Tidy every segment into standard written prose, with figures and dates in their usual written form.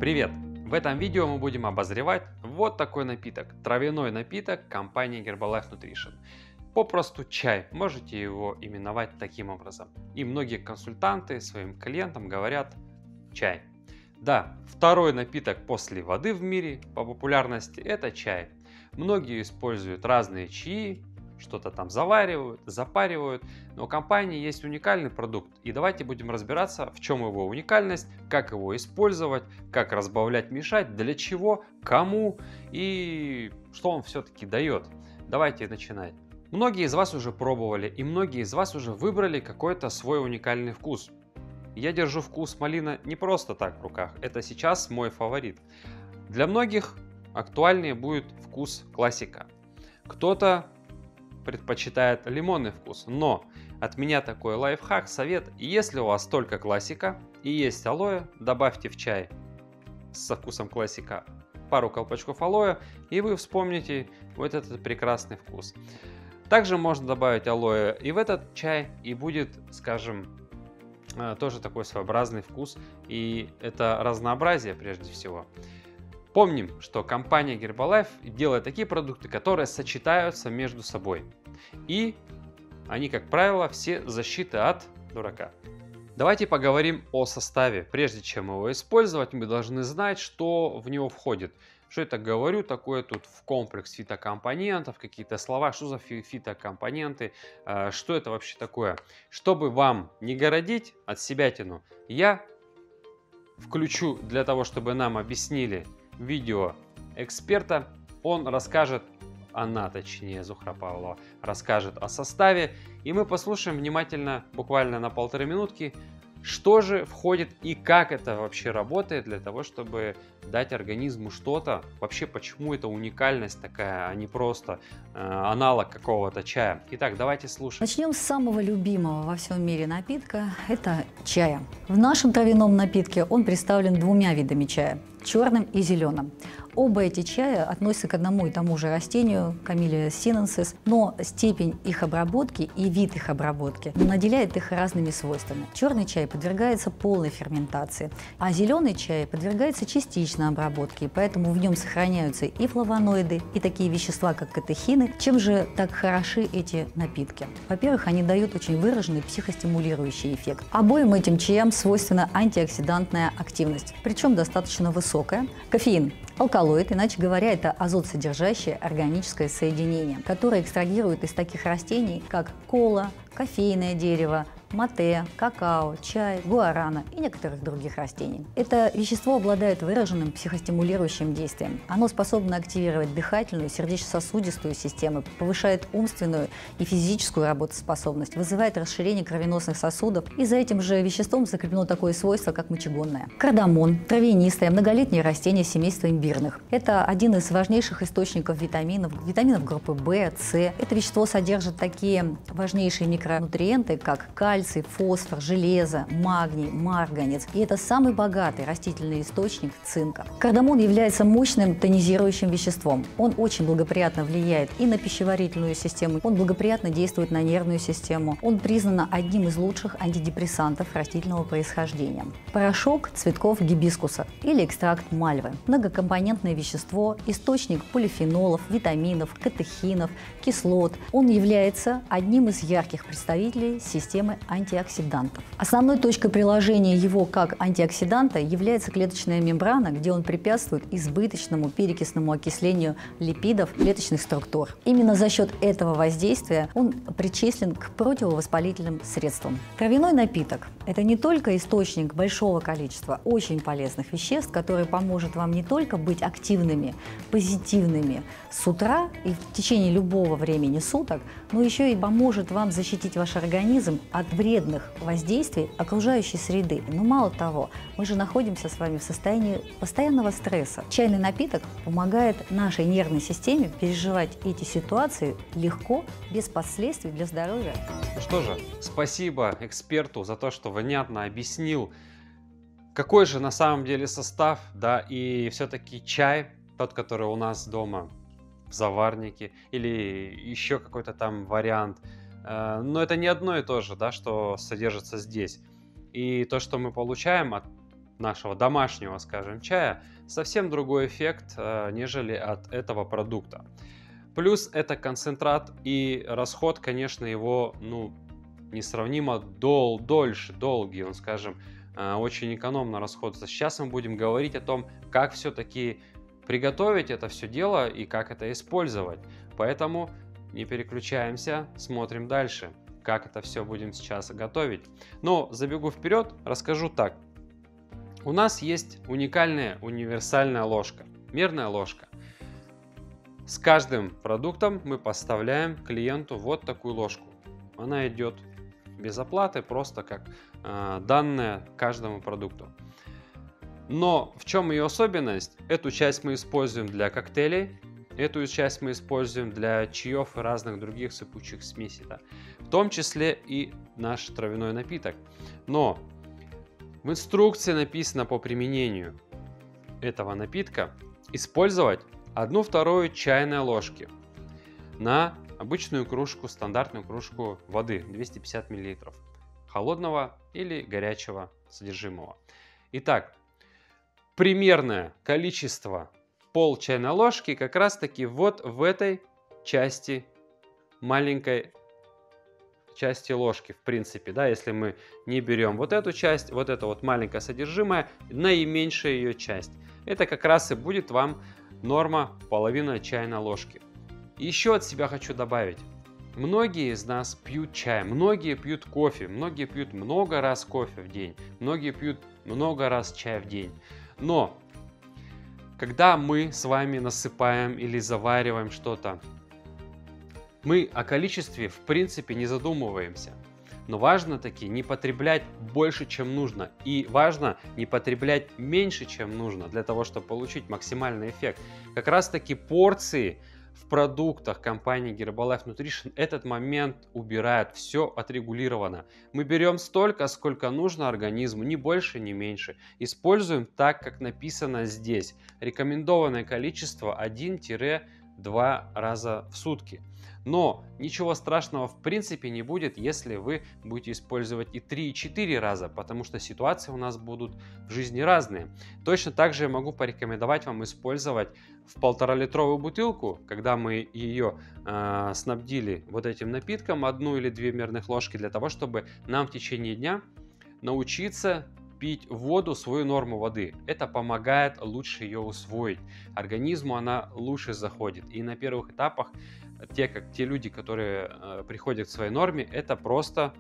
Привет! В этом видео мы будем обозревать вот такой напиток. Травяной напиток компании Herbalife Nutrition. Попросту чай, можете его именовать таким образом. И многие консультанты своим клиентам говорят чай. Да, второй напиток после воды в мире по популярности это чай. Многие используют разные чаи, что-то там заваривают, запаривают, но у компании есть уникальный продукт. И давайте будем разбираться, в чем его уникальность, как его использовать, как разбавлять, мешать, для чего, кому и что он все-таки дает. Давайте начинать. Многие из вас уже пробовали и многие из вас уже выбрали какой-то свой уникальный вкус. Я держу вкус малина не просто так в руках, это сейчас мой фаворит. Для многих актуальнее будет вкус классика. Кто-то предпочитает лимонный вкус, но от меня такой лайфхак, совет: если у вас только классика и есть алоэ, добавьте в чай со вкусом классика пару колпачков алоэ, и вы вспомните вот этот прекрасный вкус. Также можно добавить алоэ и в этот чай, и будет, скажем, тоже такой своеобразный вкус, и это разнообразие прежде всего. Помним, что компания Herbalife делает такие продукты, которые сочетаются между собой. И они, как правило, все защиты от дурака. Давайте поговорим о составе. Прежде чем его использовать, мы должны знать, что в него входит. Что я так говорю, такое тут в комплекс фитокомпонентов, какие-то слова, что за фитокомпоненты, что это вообще такое. Чтобы вам не городить от себятину, я включу для того, чтобы нам объяснили видео эксперта, он расскажет, она точнее, Зухра Павлова, расскажет о составе, и мы послушаем внимательно, буквально на 1,5 минутки, что же входит и как это вообще работает для того, чтобы дать организму что-то, вообще почему это уникальность такая, а не просто аналог какого-то чая. Итак, давайте слушать. Начнем с самого любимого во всем мире напитка – это чая. В нашем травяном напитке он представлен двумя видами чая – черным и зеленым. Оба эти чая относятся к одному и тому же растению – Camellia sinensis, но степень их обработки и вид их обработки наделяет их разными свойствами. Черный чай подвергается полной ферментации, а зеленый чай подвергается частичной обработке, поэтому в нем сохраняются и флавоноиды, и такие вещества, как катехины. Чем же так хороши эти напитки? Во-первых, они дают очень выраженный психостимулирующий эффект. Обоим этим чаям свойственна антиоксидантная активность, причем достаточно высокая. Кофеин – алкалоид, иначе говоря, это азот-содержащее органическое соединение, которое экстрагируют из таких растений, как кола, кофейное дерево, мате, какао, чай, гуарана и некоторых других растений. Это вещество обладает выраженным психостимулирующим действием. Оно способно активировать дыхательную, сердечно-сосудистую систему, повышает умственную и физическую работоспособность, вызывает расширение кровеносных сосудов, и за этим же веществом закреплено такое свойство, как мочегонное. Кардамон – травянистое, многолетнее растение семейства имбирных. Это один из важнейших источников витаминов группы В, С. Это вещество содержит такие важнейшие микронутриенты, как кальций, фосфор, железо, магний, марганец. И это самый богатый растительный источник цинка. Кардамон является мощным тонизирующим веществом. Он очень благоприятно влияет и на пищеварительную систему, он благоприятно действует на нервную систему. Он признан одним из лучших антидепрессантов растительного происхождения. Порошок цветков гибискуса или экстракт мальвы. Многокомпонентное вещество, источник полифенолов, витаминов, катехинов, кислот. Он является одним из ярких представителей системы антиоксидантов. Основной точкой приложения его как антиоксиданта является клеточная мембрана, где он препятствует избыточному перекисному окислению липидов клеточных структур. Именно за счет этого воздействия он причислен к противовоспалительным средствам. Травяной напиток – это не только источник большого количества очень полезных веществ, который поможет вам не только быть активными, позитивными с утра и в течение любого времени суток, но еще и поможет вам защитить ваш организм от вредных воздействий окружающей среды. Но мало того, мы же находимся с вами в состоянии постоянного стресса. Чайный напиток помогает нашей нервной системе переживать эти ситуации легко, без последствий для здоровья. Ну что же, спасибо эксперту за то, что внятно объяснил, какой же на самом деле состав, да, и все-таки чай, тот, который у нас дома в заварнике, или еще какой-то там вариант, но это не одно и то же, да, что содержится здесь. И то, что мы получаем от нашего домашнего, скажем, чая, совсем другой эффект, нежели от этого продукта. Плюс это концентрат, и расход, конечно, его, ну, несравнимо долгий, он, скажем, очень экономно расходуется. Сейчас мы будем говорить о том, как все-таки приготовить это все дело и как это использовать. Поэтому не переключаемся, смотрим дальше, как это все будем сейчас готовить. Но забегу вперед, расскажу так. У нас есть уникальная универсальная ложка, мерная ложка. С каждым продуктом мы поставляем клиенту вот такую ложку. Она идет без оплаты, просто как данная каждому продукту. Но в чем ее особенность? Эту часть мы используем для коктейлей, эту часть мы используем для чаев и разных других сыпучих смесей, да? В том числе и наш травяной напиток. Но в инструкции написано по применению этого напитка использовать 1/2 чайной ложки на обычную кружку, стандартную кружку воды 250 мл, холодного или горячего содержимого. Итак, примерное количество пол чайной ложки как раз таки вот в этой части, маленькой части ложки, в принципе, да, если мы не берем вот эту часть, вот это вот маленькое содержимое, наименьшая ее часть. Это как раз и будет вам норма половина чайной ложки. Еще от себя хочу добавить. Многие из нас пьют чай, многие пьют кофе, многие пьют много раз кофе в день, многие пьют много раз чай в день. Но когда мы с вами насыпаем или завариваем что-то, мы о количестве в принципе не задумываемся. Но важно таки не потреблять больше, чем нужно. И важно не потреблять меньше, чем нужно, для того, чтобы получить максимальный эффект. Как раз таки порции в продуктах компании Herbalife Nutrition этот момент убирают, все отрегулировано. Мы берем столько, сколько нужно организму, ни больше, ни меньше. Используем так, как написано здесь. Рекомендованное количество 1-2 раза в сутки. Но ничего страшного в принципе не будет, если вы будете использовать и 3, и 4 раза, потому что ситуации у нас будут в жизни разные. Точно так же я могу порекомендовать вам использовать в 1,5-литровую бутылку, когда мы ее снабдили вот этим напитком, 1 или 2 мерных ложки, для того, чтобы нам в течение дня научиться пить воду, свою норму воды. Это помогает лучше ее усвоить. Организму она лучше заходит. И на первых этапах те люди, которые приходят к своей норме, это просто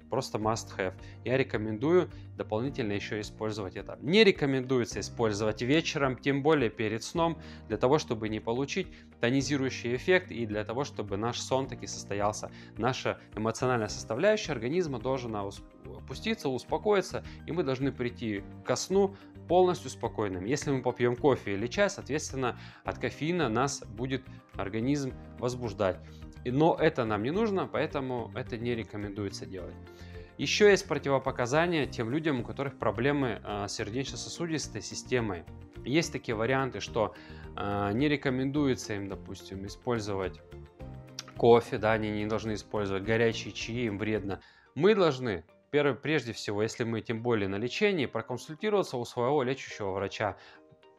must have. Я рекомендую дополнительно еще использовать это. Не рекомендуется использовать вечером, тем более перед сном, для того, чтобы не получить тонизирующий эффект и для того, чтобы наш сон таки состоялся. Наша эмоциональная составляющая организма должна опуститься, успокоиться, и мы должны прийти ко сну полностью спокойным. Если мы попьем кофе или чай, соответственно, от кофеина нас будет организм возбуждать. Но это нам не нужно, поэтому это не рекомендуется делать. Еще есть противопоказания тем людям, у которых проблемы с сердечно-сосудистой системой. Есть такие варианты, что не рекомендуется им, допустим, использовать кофе, да, они не должны использовать горячие чаи, им вредно. Мы должны, прежде всего, если мы тем более на лечении, проконсультироваться у своего лечащего врача,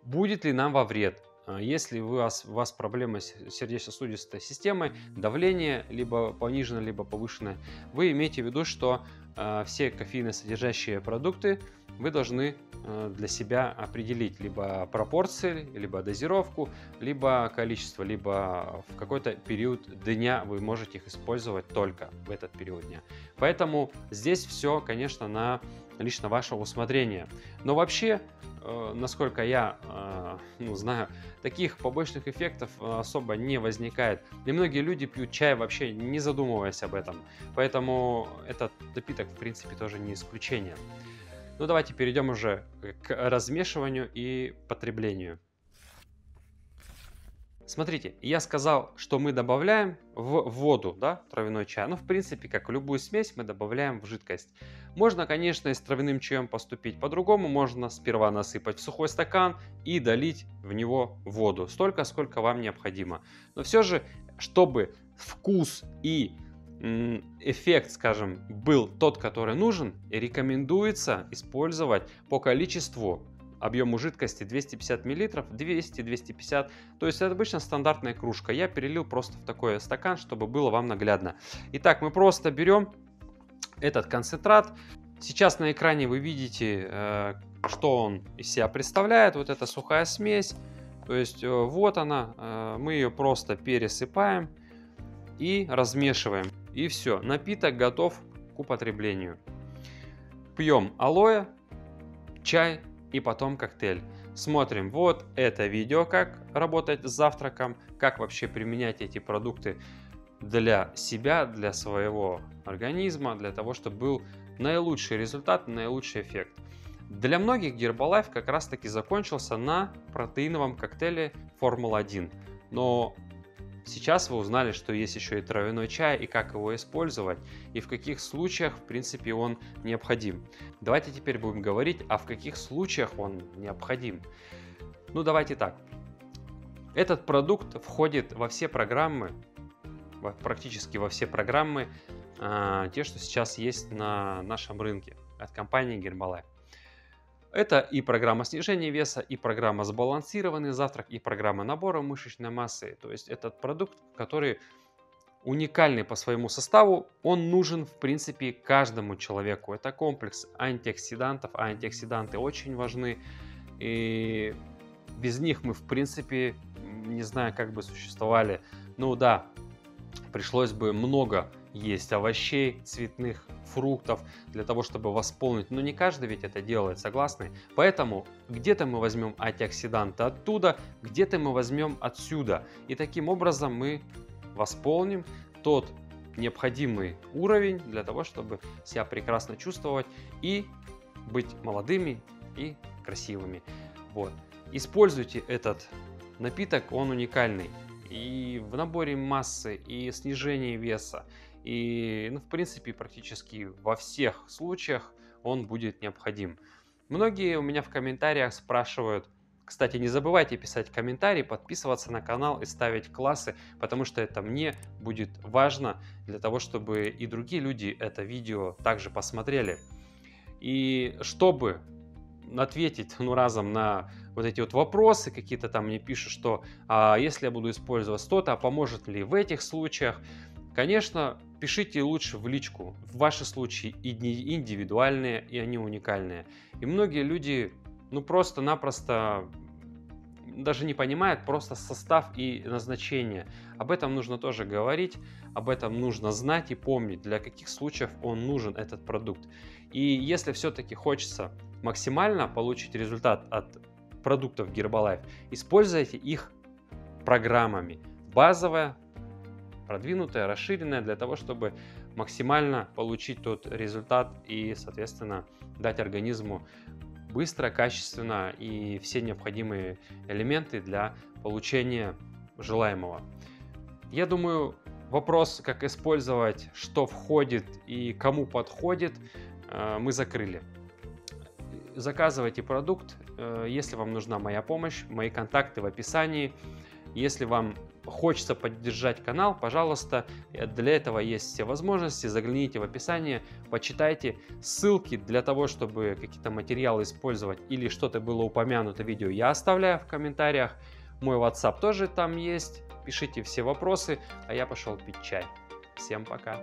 будет ли нам во вред. Если у вас проблемы с сердечно-сосудистой системой, давление либо понижено, либо повышенное, вы имеете в виду, что все кофеиносодержащие продукты вы должны для себя определить либо пропорции, либо дозировку, либо количество, либо в какой-то период дня вы можете их использовать только в этот период дня. Поэтому здесь все, конечно, на лично ваше усмотрение. Но вообще, насколько я знаю, таких побочных эффектов особо не возникает. И многие люди пьют чай, вообще не задумываясь об этом. Поэтому этот напиток, в принципе, тоже не исключение. Ну, давайте перейдем уже к размешиванию и потреблению. Смотрите, я сказал, что мы добавляем в воду, да, травяной чай. Ну, в принципе, как любую смесь, мы добавляем в жидкость. Можно, конечно, и с травяным чаем поступить по-другому. Можно сперва насыпать в сухой стакан и долить в него воду. Столько, сколько вам необходимо. Но все же, чтобы вкус и эффект, скажем, был тот, который нужен, и рекомендуется использовать по количеству объему жидкости 250 мл, 200-250. То есть это обычно стандартная кружка. Я перелил просто в такой стакан, чтобы было вам наглядно. Итак, мы просто берем этот концентрат. Сейчас на экране вы видите, что он из себя представляет. Вот эта сухая смесь. То есть вот она. Мы ее просто пересыпаем и размешиваем. И все, напиток готов к употреблению. Пьем алоэ, чай и потом коктейль. Смотрим вот это видео, как работать с завтраком, как вообще применять эти продукты для себя, для своего организма, для того, чтобы был наилучший результат, наилучший эффект. Для многих Herbalife как раз таки закончился на протеиновом коктейле Формула-1. Но сейчас вы узнали, что есть еще и травяной чай, и как его использовать, и в каких случаях, в принципе, он необходим. Давайте теперь будем говорить, а в каких случаях он необходим. Ну, давайте так. Этот продукт входит во все программы, практически во все программы, те, что сейчас есть на нашем рынке от компании Herbalife. Это и программа снижения веса, и программа сбалансированный завтрак, и программа набора мышечной массы. То есть этот продукт, который уникальный по своему составу, он нужен в принципе каждому человеку. Это комплекс антиоксидантов, а антиоксиданты очень важны. И без них мы в принципе не знаю, как бы существовали. Ну да, пришлось бы много есть овощей, цветных, фруктов для того, чтобы восполнить. Но не каждый ведь это делает, согласны? Поэтому где-то мы возьмем антиоксиданты оттуда, где-то мы возьмем отсюда. И таким образом мы восполним тот необходимый уровень для того, чтобы себя прекрасно чувствовать и быть молодыми и красивыми. Вот. Используйте этот напиток, он уникальный. И в наборе массы, и снижении веса, и, в принципе, практически во всех случаях он будет необходим. Многие у меня в комментариях спрашивают, кстати, не забывайте писать комментарии, подписываться на канал и ставить классы, потому что это мне будет важно для того, чтобы и другие люди это видео также посмотрели. И чтобы ответить разом на вот эти вот вопросы, какие-то там мне пишут, что если я буду использовать что-то, а поможет ли в этих случаях, конечно, пишите лучше в личку. В ваши случаи индивидуальные, и они уникальные. И многие люди, просто-напросто даже не понимают просто состав и назначение. Об этом нужно тоже говорить, об этом нужно знать и помнить, для каких случаев он нужен, этот продукт. И если все-таки хочется максимально получить результат от продуктов Herbalife, используйте их программами. Базовая, продвинутая, расширенная, для того, чтобы максимально получить тот результат и, соответственно, дать организму быстро, качественно и все необходимые элементы для получения желаемого. Я думаю, вопрос, как использовать, что входит и кому подходит, мы закрыли. Заказывайте продукт, если вам нужна моя помощь, мои контакты в описании. Если вам хочется поддержать канал, пожалуйста, для этого есть все возможности. Загляните в описание, почитайте ссылки для того, чтобы какие-то материалы использовать или что-то было упомянуто в видео, я оставляю в комментариях. Мой WhatsApp тоже там есть. Пишите все вопросы, а я пошел пить чай. Всем пока!